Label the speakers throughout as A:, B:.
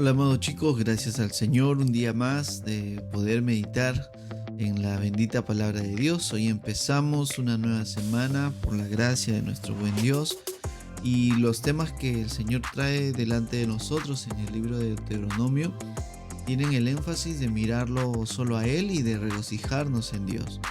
A: Hola amados chicos, gracias al Señor un día más de poder meditar en la bendita palabra de Dios. Hoy empezamos una nueva semana por la gracia de nuestro buen Dios y los temas que el Señor trae delante de nosotros en el libro de Deuteronomio tienen el énfasis de mirarlo solo a Él y de regocijarnos en Dios.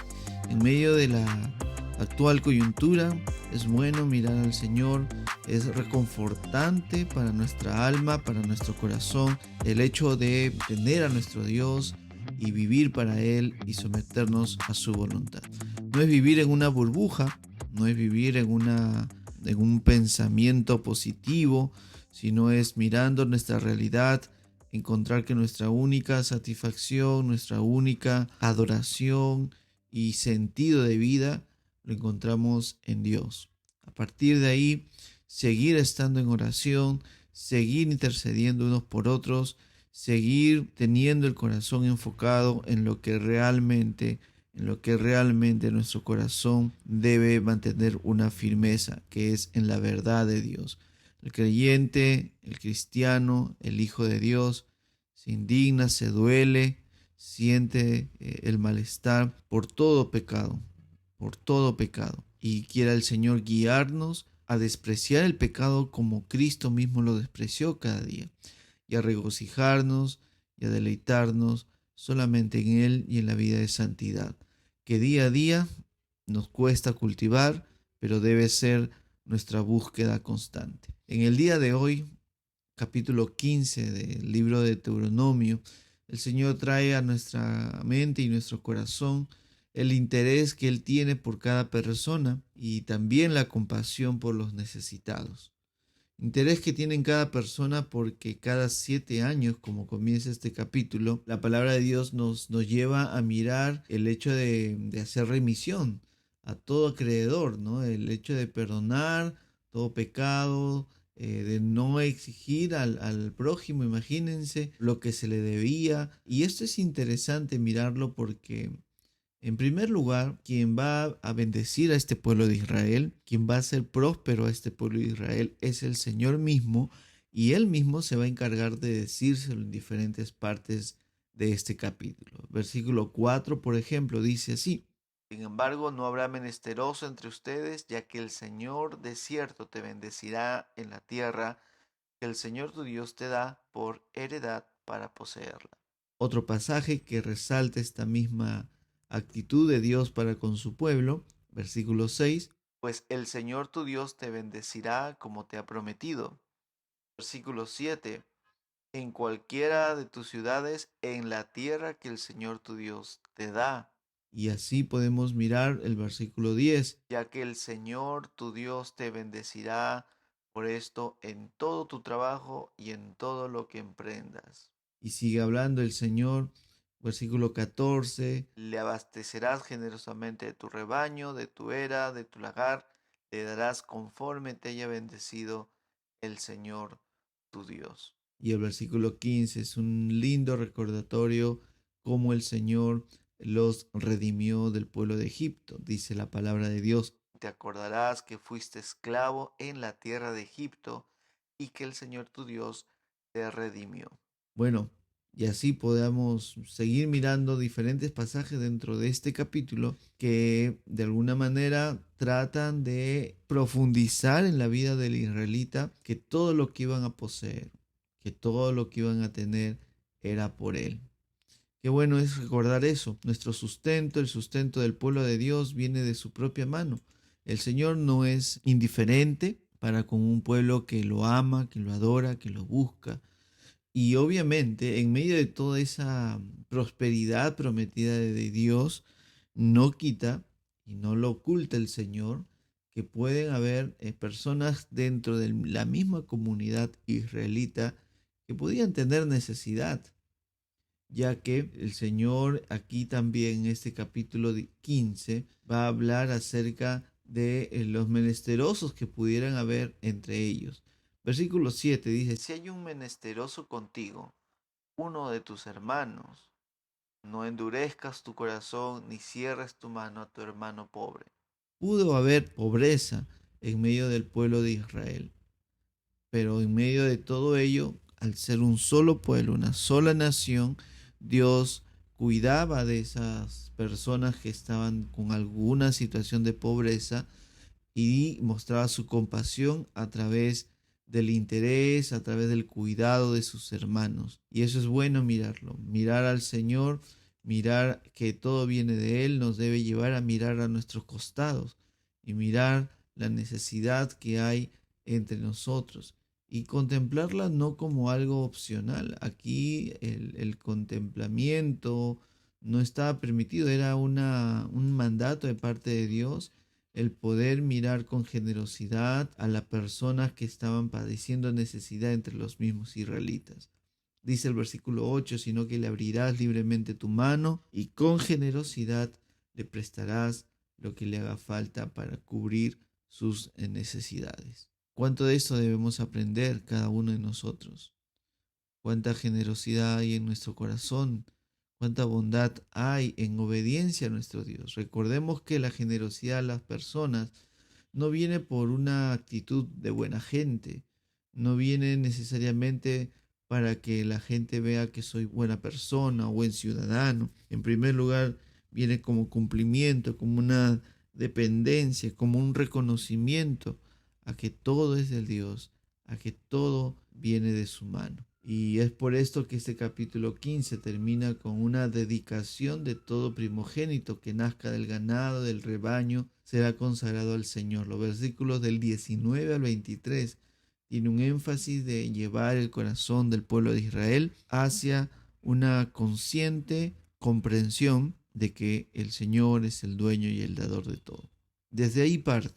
A: En medio de la actual coyuntura es bueno mirar al Señor, es reconfortante para nuestra alma, para nuestro corazón, el hecho de tener a nuestro Dios y vivir para Él y someternos a su voluntad. No es vivir en una burbuja, no es vivir en un pensamiento positivo, sino es mirando nuestra realidad, encontrar que nuestra única satisfacción, nuestra única adoración y sentido de vida lo encontramos en Dios. A partir de ahí, seguir estando en oración, seguir intercediendo unos por otros, seguir teniendo el corazón enfocado en lo que realmente nuestro corazón debe mantener una firmeza, que es en la verdad de Dios. El creyente, el cristiano, el Hijo de Dios, se indigna, se duele, siente el malestar por todo pecado. Y quiera el Señor guiarnos a despreciar el pecado como Cristo mismo lo despreció cada día, y a regocijarnos y a deleitarnos solamente en Él y en la vida de santidad, que día a día nos cuesta cultivar, pero debe ser nuestra búsqueda constante. En el día de hoy, capítulo 15 del libro de Deuteronomio, el Señor trae a nuestra mente y nuestro corazón el interés que Él tiene por cada persona y también la compasión por los necesitados. Interés que tiene en cada persona porque cada 7 años, como comienza este capítulo, la palabra de Dios nos lleva a mirar el hecho de hacer remisión a todo acreedor, ¿no? El hecho de perdonar todo pecado, de no exigir al prójimo, imagínense, lo que se le debía. Y esto es interesante mirarlo porque en primer lugar, quien va a bendecir a este pueblo de Israel, quien va a hacer próspero a este pueblo de Israel, es el Señor mismo, y Él mismo se va a encargar de decírselo en diferentes partes de este capítulo. Versículo 4, por ejemplo, dice así: Sin embargo, no habrá menesteroso entre ustedes, ya que el Señor de cierto te bendecirá en la tierra que el Señor tu Dios te da por heredad para poseerla. Otro pasaje que resalta esta misma actitud de Dios para con su pueblo, versículo 6: Pues el Señor tu Dios te bendecirá como te ha prometido. Versículo 7: En cualquiera de tus ciudades, en la tierra que el Señor tu Dios te da. Y así podemos mirar el versículo 10: Ya que el Señor tu Dios te bendecirá por esto en todo tu trabajo y en todo lo que emprendas. Y sigue hablando el Señor, versículo 14: Le abastecerás generosamente de tu rebaño, de tu era, de tu lagar, le darás conforme te haya bendecido el Señor tu Dios. Y el versículo 15 es un lindo recordatorio cómo el Señor los redimió del pueblo de Egipto. Dice la palabra de Dios: Te acordarás que fuiste esclavo en la tierra de Egipto y que el Señor tu Dios te redimió. Bueno, y así podamos seguir mirando diferentes pasajes dentro de este capítulo que de alguna manera tratan de profundizar en la vida del israelita, que todo lo que iban a poseer, que todo lo que iban a tener era por él. Qué bueno es recordar eso. Nuestro sustento, el sustento del pueblo de Dios, viene de su propia mano. El Señor no es indiferente para con un pueblo que lo ama, que lo adora, que lo busca. Y obviamente, en medio de toda esa prosperidad prometida de Dios, no quita y no lo oculta el Señor que pueden haber personas dentro de la misma comunidad israelita que podían tener necesidad, ya que el Señor aquí también en este capítulo 15 va a hablar acerca de los menesterosos que pudieran haber entre ellos. Versículo 7 dice: Si hay un menesteroso contigo, uno de tus hermanos, no endurezcas tu corazón ni cierres tu mano a tu hermano pobre. Pudo haber pobreza en medio del pueblo de Israel, pero en medio de todo ello al ser un solo pueblo, una sola nación, Dios cuidaba de esas personas que estaban con alguna situación de pobreza y mostraba su compasión a través del interés, a través del cuidado de sus hermanos. Y eso es bueno mirarlo, mirar al Señor, mirar que todo viene de Él, nos debe llevar a mirar a nuestros costados y mirar la necesidad que hay entre nosotros y contemplarla no como algo opcional. Aquí el contemplamiento no estaba permitido, era un mandato de parte de Dios el poder mirar con generosidad a las personas que estaban padeciendo necesidad entre los mismos israelitas. Dice el versículo 8, sino que le abrirás libremente tu mano y con generosidad le prestarás lo que le haga falta para cubrir sus necesidades. ¿Cuánto de esto debemos aprender cada uno de nosotros? ¿Cuánta generosidad hay en nuestro corazón? ¿Cuánta bondad hay en obediencia a nuestro Dios? Recordemos que la generosidad a las personas no viene por una actitud de buena gente, no viene necesariamente para que la gente vea que soy buena persona o buen ciudadano. En primer lugar, viene como cumplimiento, como una dependencia, como un reconocimiento a que todo es del Dios, a que todo viene de su mano. Y es por esto que este capítulo 15 termina con una dedicación de todo primogénito que nazca del ganado, del rebaño, será consagrado al Señor. Los versículos del 19 al 23 tiene un énfasis de llevar el corazón del pueblo de Israel hacia una consciente comprensión de que el Señor es el dueño y el dador de todo. Desde ahí parte.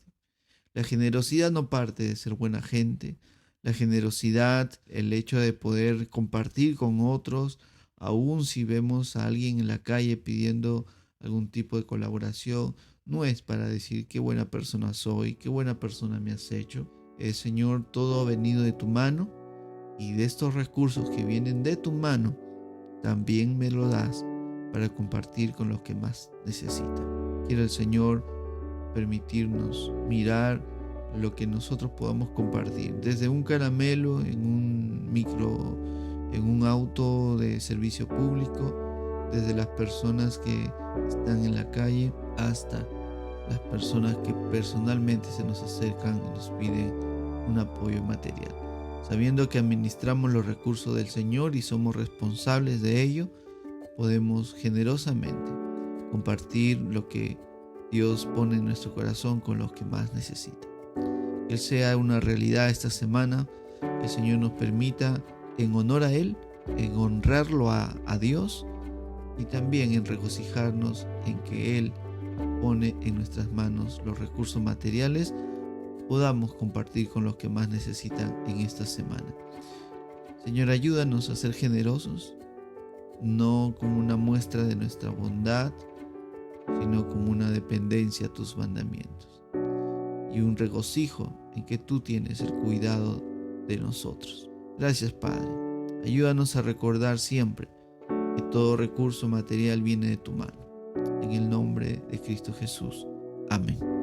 A: La generosidad no parte de ser buena gente. La generosidad, el hecho de poder compartir con otros, aun si vemos a alguien en la calle pidiendo algún tipo de colaboración, no es para decir qué buena persona soy, qué buena persona me has hecho. Señor, todo ha venido de tu mano y de estos recursos que vienen de tu mano, también me lo das para compartir con los que más necesitan. Quiero el Señor permitirnos mirar lo que nosotros podamos compartir, desde un caramelo en un micro, en un auto de servicio público, desde las personas que están en la calle hasta las personas que personalmente se nos acercan y nos piden un apoyo material. Sabiendo que administramos los recursos del Señor y somos responsables de ello, podemos generosamente compartir lo que Dios pone en nuestro corazón con los que más necesitan. Que sea una realidad esta semana, que el Señor nos permita, en honor a Él, en honrarlo a Dios y también en regocijarnos en que Él pone en nuestras manos los recursos materiales, podamos compartir con los que más necesitan en esta semana. Señor, ayúdanos a ser generosos, no como una muestra de nuestra bondad, sino como una dependencia a tus mandamientos y un regocijo en que tú tienes el cuidado de nosotros. Gracias, Padre. Ayúdanos a recordar siempre que todo recurso material viene de tu mano. En el nombre de Cristo Jesús. Amén.